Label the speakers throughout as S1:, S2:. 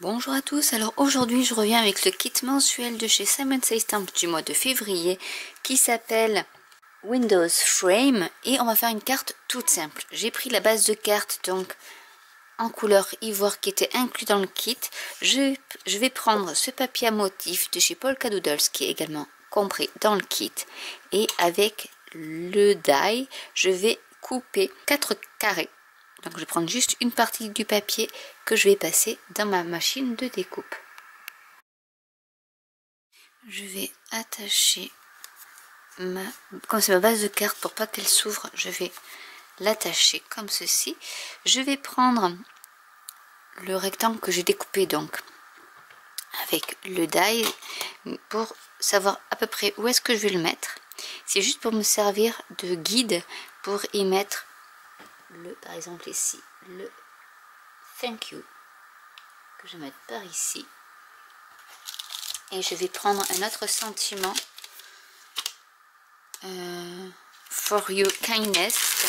S1: Bonjour à tous, alors aujourd'hui je reviens avec le kit mensuel de chez Simon Says Stamp du mois de février qui s'appelle Windows Frame et on va faire une carte toute simple. J'ai pris la base de carte donc en couleur ivoire qui était inclus dans le kit. Je vais prendre ce papier à motif de chez Polka Doodles qui est également compris dans le kit et avec le die je vais couper 4 carrés. Donc je vais prendre juste une partie du papier que je vais passer dans ma machine de découpe. Je vais attacher comme c'est ma base de carte pour pas qu'elle s'ouvre, je vais l'attacher comme ceci. Je vais prendre le rectangle que j'ai découpé donc avec le die pour savoir à peu près où est-ce que je vais le mettre. C'est juste pour me servir de guide pour y mettre par exemple ici, le thank you que je vais mettre par ici. Et je vais prendre un autre sentiment for your kindness,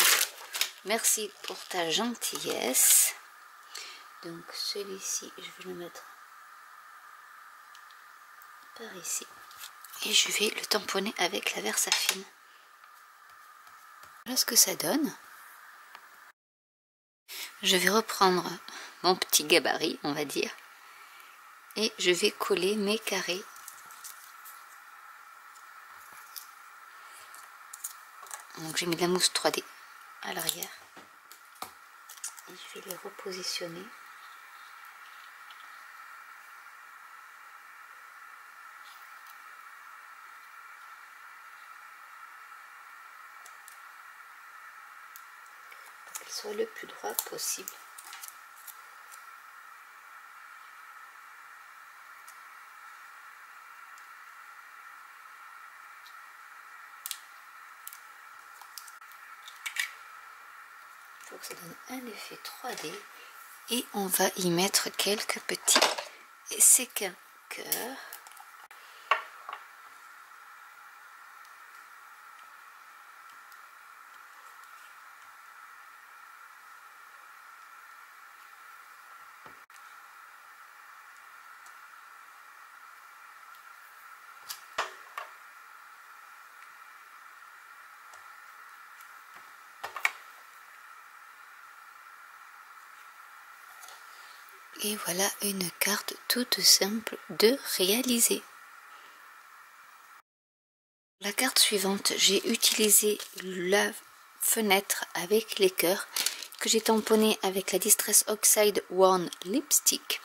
S1: merci pour ta gentillesse. Donc celui-ci je vais le mettre par ici et je vais le tamponner avec la Versafine. Voilà ce que ça donne. Je vais reprendre mon petit gabarit, on va dire, et je vais coller mes carrés. Donc j'ai mis de la mousse 3D à l'arrière et je vais les repositionner. Pour qu'ils soient le plus droit possible. Pour que ça donne un effet 3D et on va y mettre quelques petits séquins cœurs. Et voilà une carte toute simple de réaliser. La carte suivante, j'ai utilisé la fenêtre avec les cœurs que j'ai tamponné avec la Distress Oxide Worn Lipstick.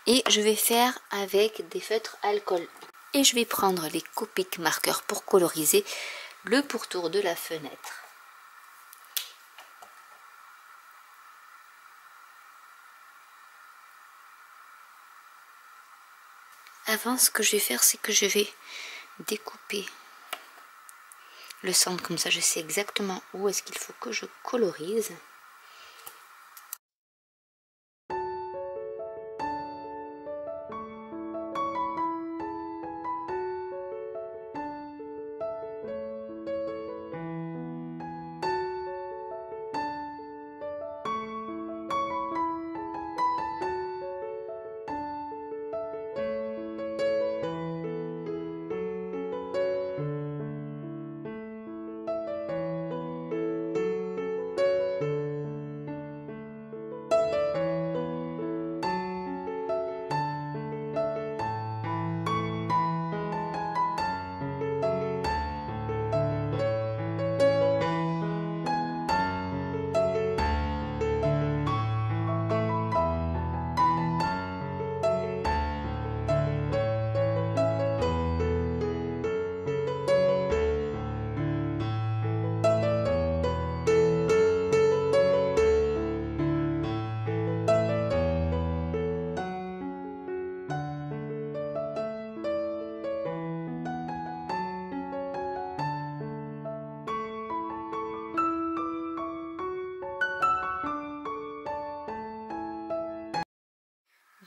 S1: Et je vais faire avec des feutres alcool. Et je vais prendre les Copic marqueurs pour coloriser le pourtour de la fenêtre. Avant, ce que je vais faire, c'est que je vais découper le centre, comme ça je sais exactement où est-ce qu'il faut que je colorise.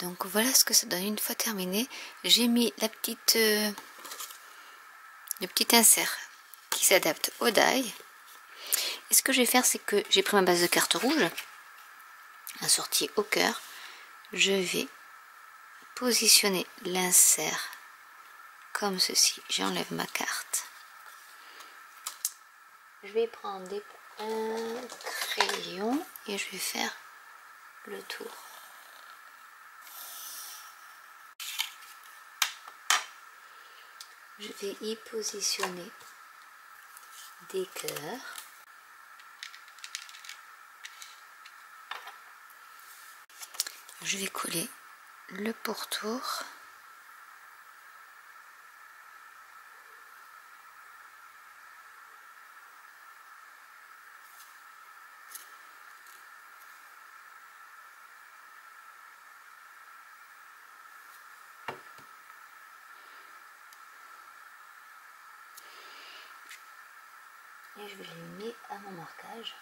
S1: Donc voilà ce que ça donne une fois terminé. J'ai mis le petit insert qui s'adapte au die. Et ce que je vais faire, c'est que j'ai pris ma base de carte rouge, assortie au cœur. Je vais positionner l'insert comme ceci. J'enlève ma carte. Je vais prendre un crayon et je vais faire le tour. Je vais y positionner des cœurs. Je vais coller le pourtour. Et je vais le mettre à mon marquage.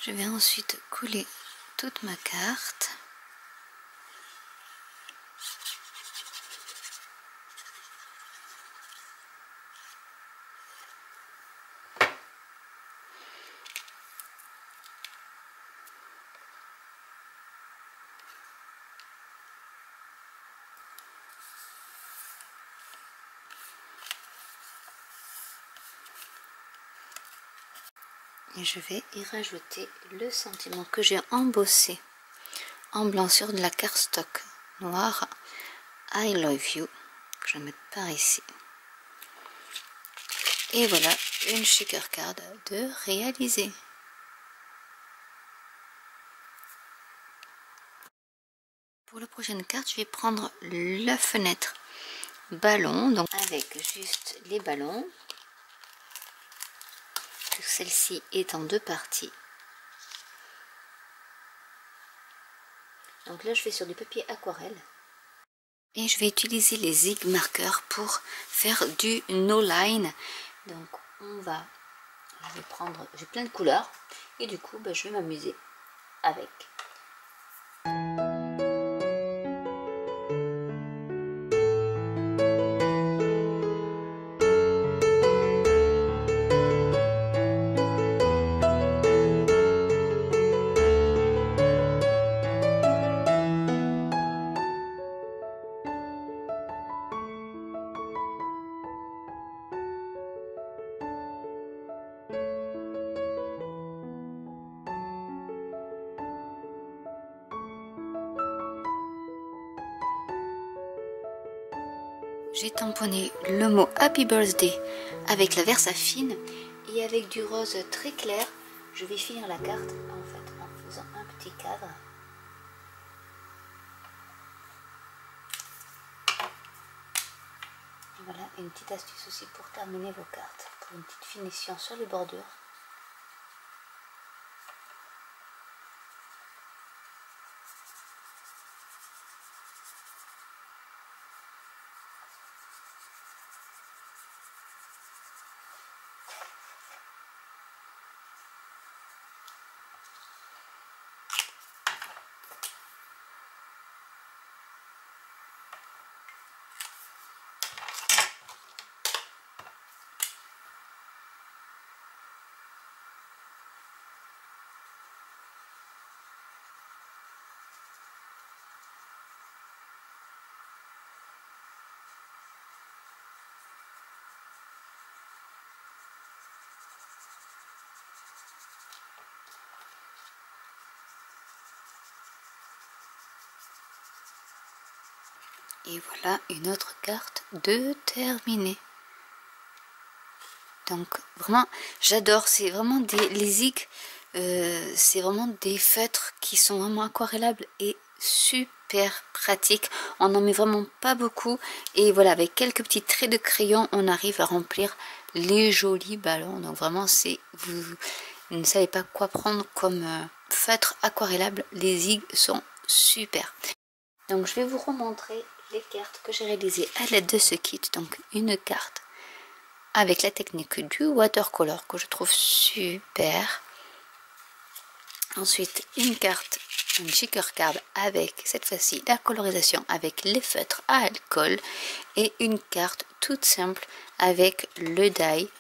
S1: Je vais ensuite coller toute ma carte. Et je vais y rajouter le sentiment que j'ai embossé en blanc sur de la cardstock noire. I love you, que je vais mettre par ici. Et voilà une shaker card de réaliser. Pour la prochaine carte, je vais prendre la fenêtre ballon, donc avec juste les ballons. Celle-ci est en deux parties. Donc là, je vais sur du papier aquarelle. Et je vais utiliser les zig marqueurs pour faire du no line. Donc je vais prendre, j'ai plein de couleurs et du coup, je vais m'amuser avec. J'ai tamponné le mot Happy Birthday avec la Versafine et avec du rose très clair, je vais finir la carte en faisant un petit cadre. Et voilà une petite astuce aussi pour terminer vos cartes, pour une petite finition sur les bordures. Et voilà une autre carte de terminée. Donc vraiment, j'adore. C'est vraiment les zig, c'est vraiment des feutres qui sont vraiment aquarellables et super pratiques. On n'en met vraiment pas beaucoup. Et voilà, avec quelques petits traits de crayon, on arrive à remplir les jolis ballons. Donc vraiment, vous ne savez pas quoi prendre comme feutre aquarellable. Les zig sont super. Donc je vais vous remontrer les cartes que j'ai réalisées à l'aide de ce kit. Donc une carte avec la technique du watercolor que je trouve super. Ensuite une carte, une shaker card avec cette fois-ci la colorisation avec les feutres à alcool. Et une carte toute simple avec le die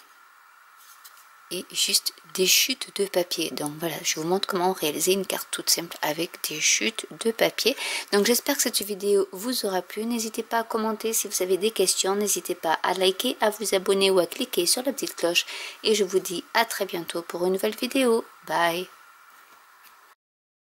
S1: et juste des chutes de papier. Donc voilà, je vous montre comment réaliser une carte toute simple avec des chutes de papier. Donc j'espère que cette vidéo vous aura plu. N'hésitez pas à commenter si vous avez des questions. N'hésitez pas à liker, à vous abonner ou à cliquer sur la petite cloche. Et je vous dis à très bientôt pour une nouvelle vidéo. Bye!